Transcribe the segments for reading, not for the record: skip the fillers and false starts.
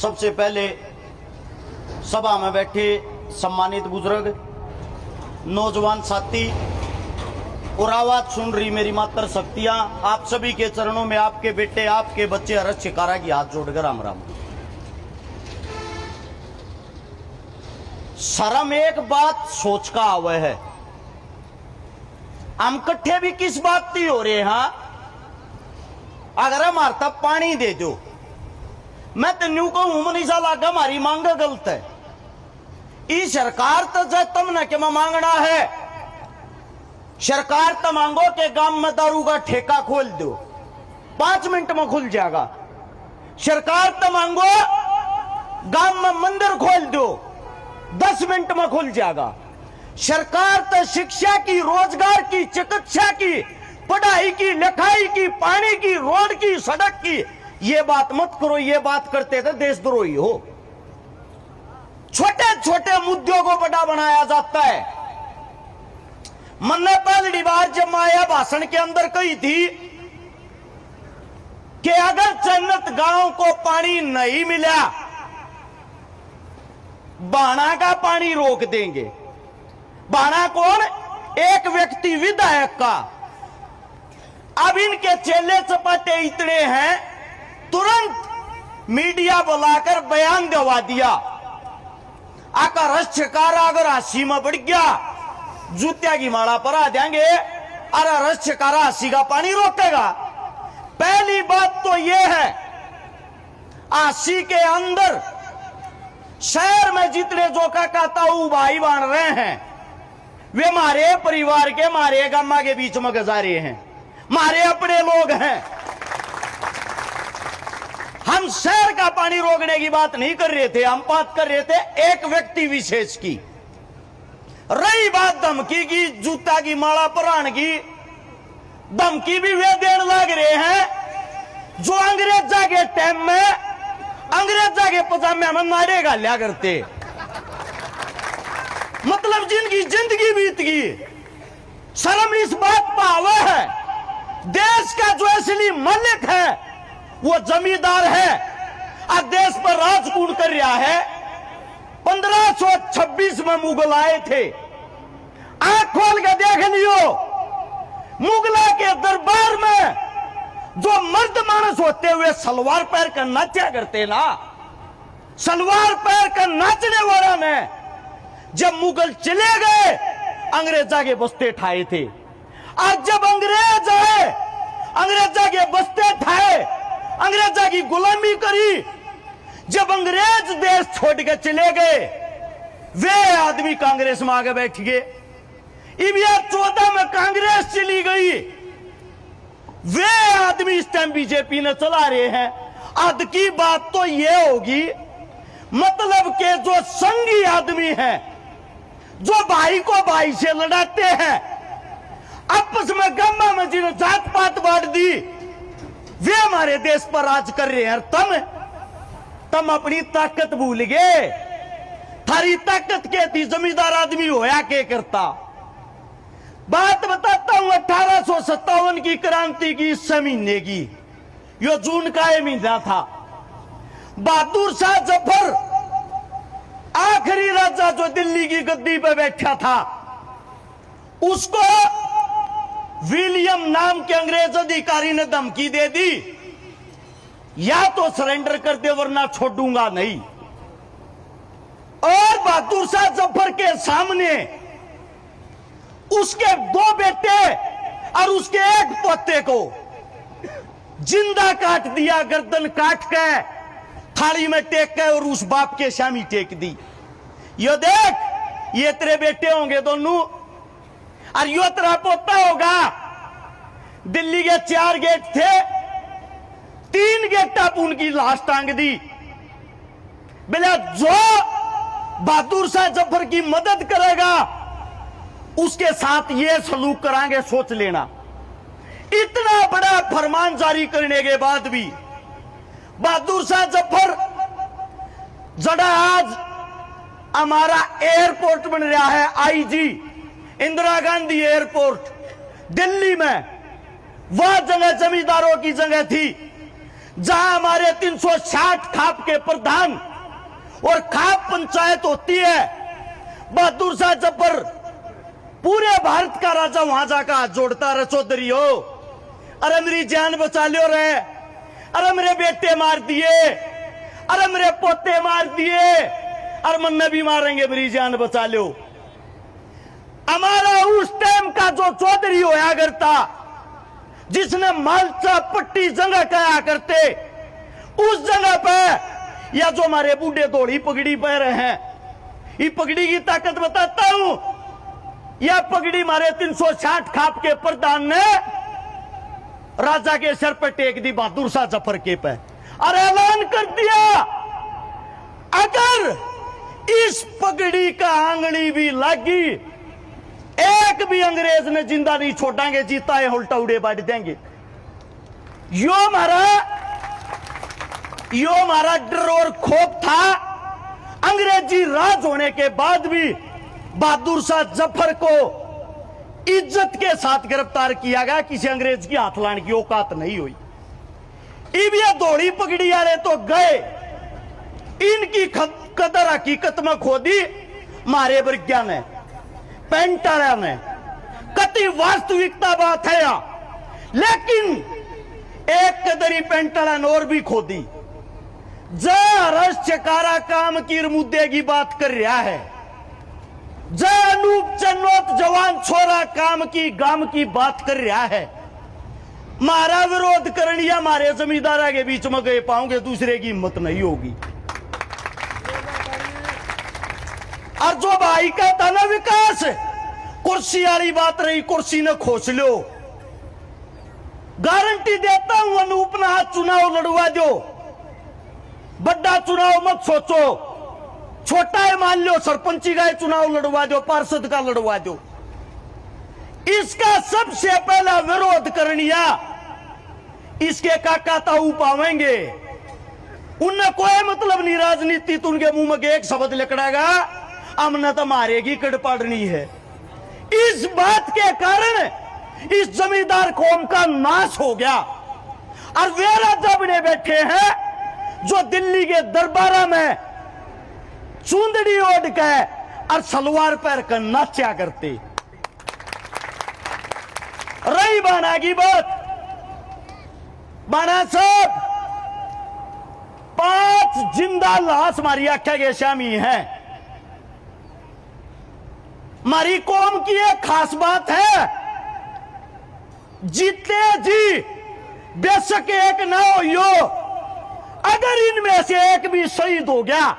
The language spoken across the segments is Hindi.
सबसे पहले सभा में बैठे सम्मानित बुजुर्ग, नौजवान साथी और आवाज सुन रही मेरी मातर शक्तियां, आप सभी के चरणों में आपके बेटे, आपके बच्चे हर्ष शिकारा की हाथ जोड़कर राम राम। शर्म एक बात सोच का आवे है, हम कट्ठे भी किस बात की हो रहे हैं। अगर हमारे तब पानी दे दो, मैं तो न्यू कहूं मनीषा लागा हमारी मांग गलत है। इस सरकार तो जब तुमने के मैं मांगना है, सरकार तो मांगो कि गांव में दारू का ठेका खोल दो, 5 मिनट में खुल जाएगा। सरकार तो मांगो गांव में मंदिर खोल दो, 10 मिनट में खुल जाएगा। सरकार तो शिक्षा की, रोजगार की, चिकित्सा की, पढ़ाई की, लिखाई की, पानी की, रोड की, सड़क की, ये बात मत करो। ये बात करते तो देशद्रोही हो। छोटे छोटे मुद्दों को बड़ा बनाया जाता है। मैंने पहली बार जब माया भाषण के अंदर कही थी कि अगर जन्नत गांव को पानी नहीं मिला, बाणा का पानी रोक देंगे। बाणा कौन? एक व्यक्ति विधायक का। अब इनके चेले चपाटे इतने हैं, तुरंत मीडिया बुलाकर बयान दिलवा दिया। आकर रक्षकारा अगर 80 में बढ़ गया, जूतिया की माला पर आ जाएंगे। अरे रक्षकारा 80 का पानी रोकेगा। पहली बात तो यह है, 80 के अंदर शहर में जितने जो कहता हूं भाई बन रहे हैं, वे हमारे परिवार के, हमारे गम्मा के बीच में गुजारे हैं, हमारे अपने लोग हैं। हम शहर का पानी रोकने की बात नहीं कर रहे थे, हम बात कर रहे थे एक व्यक्ति विशेष की। रही बात धमकी की, जूता की माला परान की, धमकी भी वे देने लग रहे हैं जो अंग्रेजा के टाइम में अंग्रेजा के पजामे में नारे गालिया करते। मतलब जिनकी जिंदगी बीत गई। शर्म इस बात पर आवा है, देश का जो असली मालिक है वो जमींदार है, आज देश पर राजकूट कर रहा है। 1526 में मुगल आए थे, आंख खोल के देख लियो। मुगला के दरबार में जो मर्द मानस होते हुए सलवार पैर कर नाचा करते ना, सलवार पैर कर नाचने वाला ने जब मुगल चले गए, अंग्रेजा के बस्ते ठाए थे। आज जब अंग्रेज आए, अंग्रेजा के बस्ते ठाए, अंग्रेजा की गुलामी करी। जब अंग्रेज देश छोड़ के चले गए, वे आदमी कांग्रेस में आगे बैठ गए। अब 14 में कांग्रेस चली गई, वे आदमी इस टाइम बीजेपी ने चला रहे हैं। अद की बात तो यह होगी, मतलब के जो संगी आदमी हैं, जो भाई को भाई से लड़ाते हैं, आपस में गम्मा में जिन्हें जात पात बांट दी, वे हमारे देश पर राज कर रहे हैं। तुम अपनी ताकत भूल गए। थारी ताकत क्या थी? जमींदार आदमी होया के करता। बात बताता हूं 1857 की क्रांति की, इस महीने की, यो जून का ये महीना था। बहादुर शाह जफर आखिरी राजा जो दिल्ली की गद्दी पर बैठा था, उसको विलियम नाम के अंग्रेज अधिकारी ने धमकी दे दी, या तो सरेंडर कर दे वरना छोड़ूंगा नहीं। और बहादुर शाह जफर के सामने उसके 2 बेटे और उसके 1 पोते को जिंदा काट दिया, गर्दन काट के थाली में टेक के, और उस बाप के शामी टेक दी। यो देख, ये तेरे बेटे होंगे दोनों, और यो तेरा पोता होगा। दिल्ली के 4 गेट थे, 3 गेट आप उनकी लाश टांग दी। बोला जो बहादुर शाह जफर की मदद करेगा उसके साथ ये सलूक करांगे, सोच लेना। इतना बड़ा फरमान जारी करने के बाद भी बहादुर शाह जफर, जड़ा आज हमारा एयरपोर्ट बन रहा है, आईजी इंदिरा गांधी एयरपोर्ट दिल्ली में, वह जगह जमींदारों की जगह थी। जहां हमारे 360 खाप के प्रधान और खाप पंचायत होती है, बहादुर शाह जफर पूरे भारत का राजा वहां जाकर हाथ जोड़ता रहे, चौधरी हो, अरे मेरी जान बचा लियो रे, अरे मेरे बेटे मार दिए, अरे मेरे पोते मार दिए, अरे मन्ने भी मारेंगे, मेरी जान बचा लो। हमारा उस टाइम का जो चौधरी होया करता, जिसने मालचा पट्टी जगह कहा करते, उस जगह पे या जो हमारे बूढ़े दौड़ी पगड़ी पह रहे हैं, ये पगड़ी की ताकत बताता हूं। यह पगड़ी मारे 360 खाप के प्रधान ने राजा के सर पर टेक दी, बहादुर शाह जफर के पे, और ऐलान कर दिया अगर इस पगड़ी का आंगली भी लगी, एक भी अंग्रेज ने जिंदा नहीं छोड़ेंगे, जीता है उल्टा उड़े बांट देंगे। यो हमारा डर और खौफ था। अंग्रेजी राज होने के बाद भी बहादुर शाह जफर को इज्जत के साथ गिरफ्तार किया गया, किसी अंग्रेज की हाथ लाने की औकात नहीं हुई। इब ये दौड़ी पगड़ी वाले तो गए, इनकी कदर हकीकत में खोदी मारे बरग्या ने, पेंटारा ने, कति वास्तविकता बात है या, लेकिन एक कदरी पेंटारा ने और भी खोदी। जय चकारा काम की मुद्दे की बात कर रहा है, जय अनूप चन्नौत जवान छोरा काम की गाम की बात कर रहा है। मारा विरोध करनिया हमारे जमींदारा के बीच में गए पाओगे, दूसरे की हिम्मत नहीं होगी। और जो भाई का था ना विकास, कुर्सी वाली बात रही, कुर्सी ने खोस लो, गारंटी देता हूं अनूप ना चुनाव लड़वा दो, बड़ा चुनाव मत सोचो, छोटा है मान लो, सरपंची का चुनाव लड़वा दो, पार्षद का लड़वा दो। इसका सबसे पहला विरोध करनिया इसके काका ताऊ पावेंगे, उनने कोई मतलब नहीं राजनीति, तो उनके मुंह में एक शब्द लिखड़ेगा, हमने तो मारेगी कड़ पड़नी है। इस बात के कारण इस जमींदार कौम का नाश हो गया। और वे राजा बने बैठे हैं जो दिल्ली के दरबारा में चूंदड़ी ओढ़ के और सलवार पहन कर नाचा करते। रही बाना की बात, बाना साहब 5 जिंदा लाश हमारी आख्या के शामी है। हमारी कौम की एक खास बात है, जीते जी बेशक एक ना हो यो, अगर इनमें से एक भी शहीद हो गया,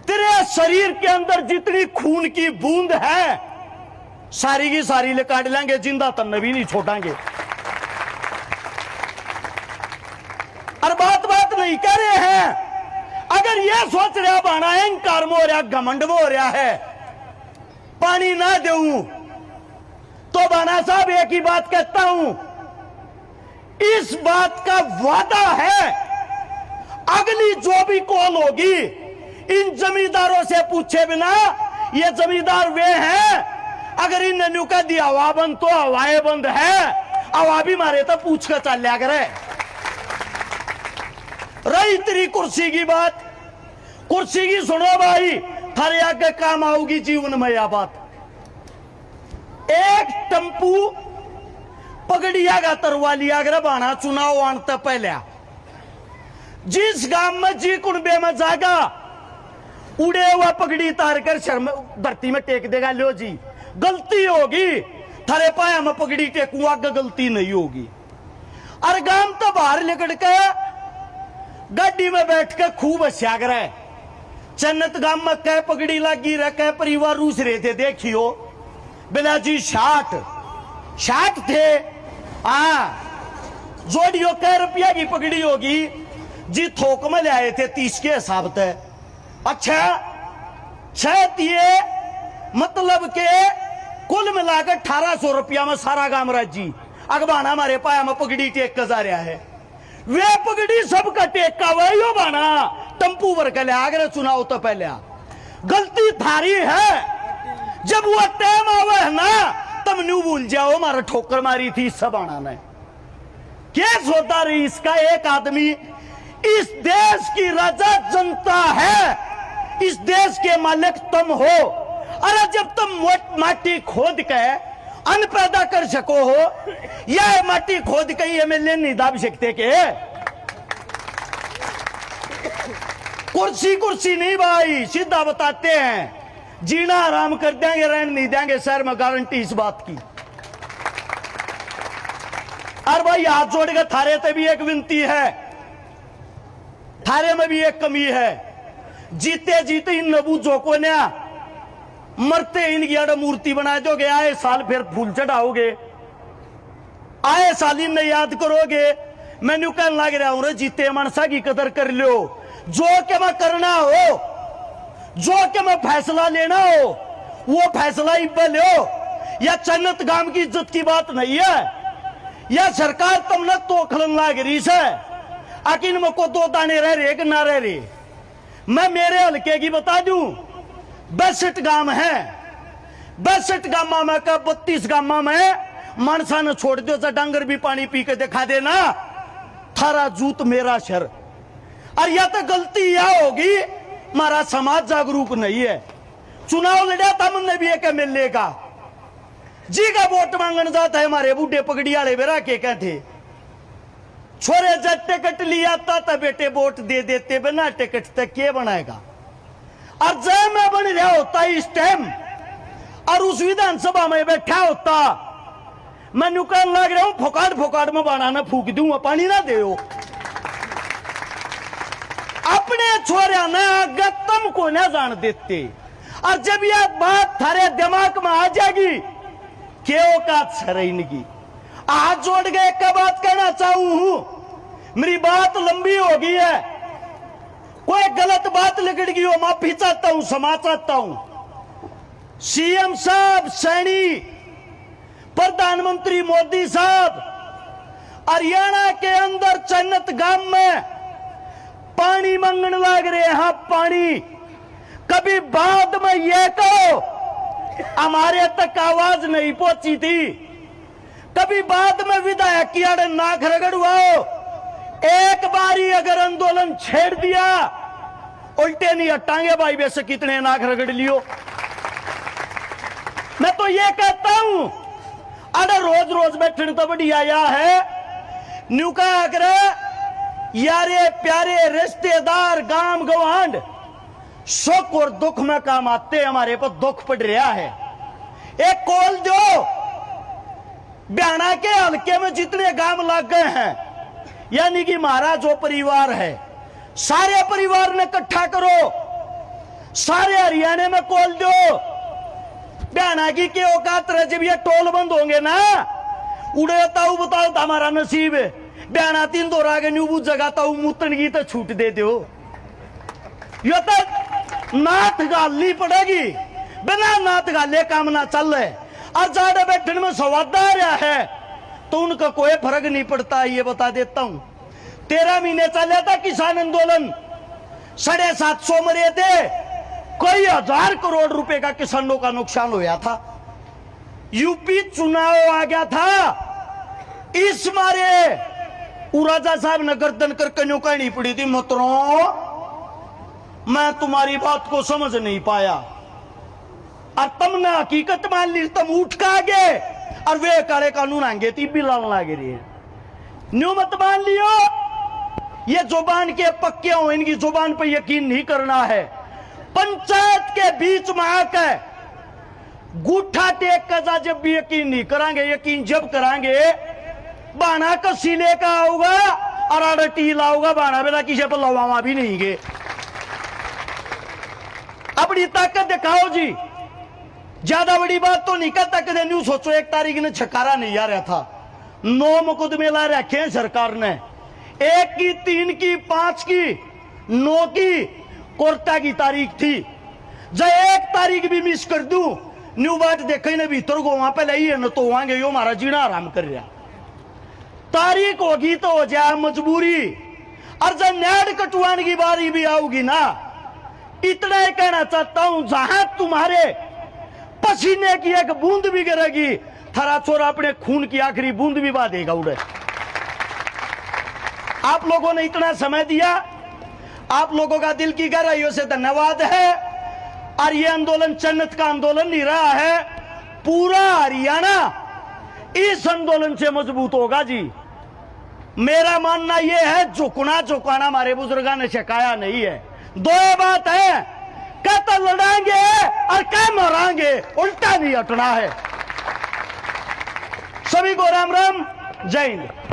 तेरे शरीर के अंदर जितनी खून की बूंद है सारी की सारी ले काट लेंगे, जिंदा तन भी नहीं छोड़ेंगे। और बात नहीं कर रहे हैं, अगर यह सोच रहा बाना अहंकार में हो रहा, घमंड में हो रहा है, पानी ना दूं, तो बाना साहब एक ही बात कहता हूं, इस बात का वादा है अगली जो भी कॉल होगी इन जमींदारों से पूछे बिना, ये जमींदार वे हैं, अगर इन्हें न्यू कह दिया हवा बंद तो हवाएं बंद है, हवा भी मारे तो पूछ कर चल लिया करे। रही तेरी कुर्सी की बात, कुर्सी की सुनो भाई, थारे आगे काम आऊगी जीवन में यह बात। एक टम्पू पगड़िया का तरवा लिया गया बाना चुनाव आनता पहले, जिस गांव में जी कुंबे में जागा उड़े हुआ पगड़ी तार कर शर्म धरती में टेक देगा, लो जी गलती होगी, थारे पाया में पगड़ी टेकू, आगे गलती नहीं होगी। और गांव तो बाहर निकल के गाड़ी में बैठ के खूब हंसा करे, चन्नत गांव में कह पगड़ी लगी रह, कह परिवार रूस रहे थे, देखियो बिला जी 60 थे, जोड़ियो कह रुपया की पगड़ी होगी जी, थोक में ले आए थे 30 के हिसाब से। अच्छा 6 ये मतलब के कुल मिलाकर 1800 रुपया में सारा गांव राजी अगबाना हमारे पाया में पगड़ी टेक कर जा रहा है। वे पगड़ी सबका टेक का वही हो बाना टम्पू भर के ले आगे चुनाव तो पहले गलती थारी है। जब वो टाइम आवे है ना तब न्यू भूल जाओ हमारा ठोकर मारी थी सब आना ने केस होता रही इसका एक आदमी। इस देश की राजा जनता है, इस देश के मालिक तुम हो। अरे जब तुम माटी खोद के अन्न पैदा कर सको हो, यह माटी खोद के एमएलए नहीं दाब सकते के? कुर्सी कुर्सी नहीं भाई, सीधा बताते हैं, जीना आराम कर देंगे, रहने नहीं देंगे शहर में, गारंटी इस बात की। और भाई हाथ जोड़ के थारे पे भी एक विनती है, थारे में भी एक कमी है। जीते जीते इन नबूजों को ना, मरते इनकी अड़ मूर्ति बना दोगे, आए साल फिर फूल चढ़ाओगे, आए साल इन याद करोगे। मैनू कहने लग रहा हूं, जीते मनसा की कदर कर लो, जो के मैं करना हो, जो के मैं फैसला लेना हो, वो फैसला इब्बे लो। या चन्नत गांव की इज्जत की बात नहीं है, या सरकार तुमने तो खलन लाग रही है, आकिन में को दो दाने रह रहे कि ना रह रहे। मैं मेरे हल्के की बता दूं, 62 गांव है, 62 गांव में का 32 गांव में मानसा ने छोड़ दो, डांगर भी पानी पी के दिखा देना, थारा जूत मेरा शर। और या तो गलती यह होगी, हमारा समाज जागरूक नहीं है। चुनाव लड़ा था हमने भी एक एमएलए का, जी का वोट मांगने जाता है, हमारे बूढ़े पगड़ी वाले बेरा के कहते, छोरे जब टिकट लिया था बेटे वोट दे देते, बिना टिकट तक के बनाएगा। और जय मैं बन रहा होता इस टाइम, और उस विधानसभा में बैठा होता, मैं नुकान लग रहा हूं, फोकाट फोकाट में बनाना फूक दूंगा, पानी ना दे। अपने छोरिया ने आगे तुमको न जान देते, और जब यह बात थारे दिमाग में आ जाएगी, क्यों का इनकी हाथ जोड़ के एक बात कहना चाहूं, मेरी बात लंबी हो गई है, कोई गलत बात लिखड़ गई हो, माफी चाहता हूं, क्षमा चाहता हूं। सीएम साहब सैनी, प्रधानमंत्री मोदी साहब, हरियाणा के अंदर चन्नत गांव में पानी मांगने लग रहे हैं। हाँ, पानी कभी बाद में यह कहो हमारे तक आवाज नहीं पहुंची थी, कभी बाद में विधायक की अड़ नाक रगड़वाओ। एक बारी अगर आंदोलन छेड़ दिया, उल्टे नहीं हटाएंगे भाई, वैसे कितने नाक रगड़ लियो। मैं तो ये कहता हूं, अरे रोज रोज बैठने तो बढ़िया या है, न्यू का अगर यारे प्यारे रिश्तेदार गांव गवांड सुख और दुख में काम आते, हमारे पर दुख पड़ रहा है। एक कॉल जो ब्याना के हल्के में जितने गांव लग गए हैं, यानी कि हमारा जो परिवार है, सारे परिवार ने इकट्ठा करो, सारे हरियाणा में कॉल दो। ब्याना की के औकात रहे, जब ये टोल बंद होंगे ना, उड़े ताऊ बताओ तो हमारा नसीब है। ब्याना 3 दो आगे न्यू जगाता हूं, मूतन की तो छूट दे दो, यो तो नाथ गाली पड़ेगी, बिना नाथ गाले काम ना चल रहे। और ज्यादा बैठने में स्वाद आ रहा है तो उनका कोई फर्क नहीं पड़ता, ये बता देता हूं। 13 महीने चला था किसान आंदोलन, 750 मरे थे, कई 1000 करोड़ रुपए का किसानों का नुकसान हुआ था। यूपी चुनाव आ गया था, इस मारे राजा साहब ने गर्दन करके न्यू कहनी पड़ी थी, मित्रों मैं तुम्हारी बात को समझ नहीं पाया, और तुमने हकीकत मान ली, तुम उठ के आगे और वे काले कानून आएंगे ती भी लाल लागे रही है। न्यू मत मान लियो, ये जुबान के पक्के हो, इनकी जुबान पर यकीन नहीं करना है। पंचायत के बीच में आकर गुठा टेक का जब भी यकीन नहीं करांगे, यकीन जब करांगे बाना का सीले का होगा और अड़टी लाऊंगा, बाना बिना किसी पर लवामा भी नहीं गे। अपनी ताकत दिखाओ जी, ज्यादा बड़ी बात तो नहीं करता। कदे न्यू सोचो, 1 तारीख ने छकारा नहीं आ रहा था, 9 मुकदमे ला रखे सरकार ने, 1 की 3 की 5 की 9 की कोर्टा की तारीख थी। जब 1 तारीख भी मिस कर दूं, न्यू बात देखे न भीतर को वहां पे लाई है न तो वहां गए, यो हमारा जीना आराम कर रहा। तारीख होगी तो हो जाए मजबूरी, और जब न्याय कटवाने की बारी भी आऊगी ना, इतना ही कहना चाहता हूं, जहां तुम्हारे पसीने की एक बूंद भी गिरेगी, थारा छोरा अपने खून की आखिरी बूंद भी बहा देगा उड़े। आप लोगों ने इतना समय दिया, आप लोगों का दिल की गहराइयों से धन्यवाद है। और ये आंदोलन जन्नत का आंदोलन नहीं रहा है, पूरा हरियाणा इस आंदोलन से मजबूत होगा जी। मेरा मानना यह है, झुकना झुकाना हमारे बुजुर्गों ने सिखाया नहीं है। दो बात है, क्या तो लड़ाएंगे और क्या मराएंगे, उल्टा नहीं हटना है। सभी को राम राम, जय हिंद।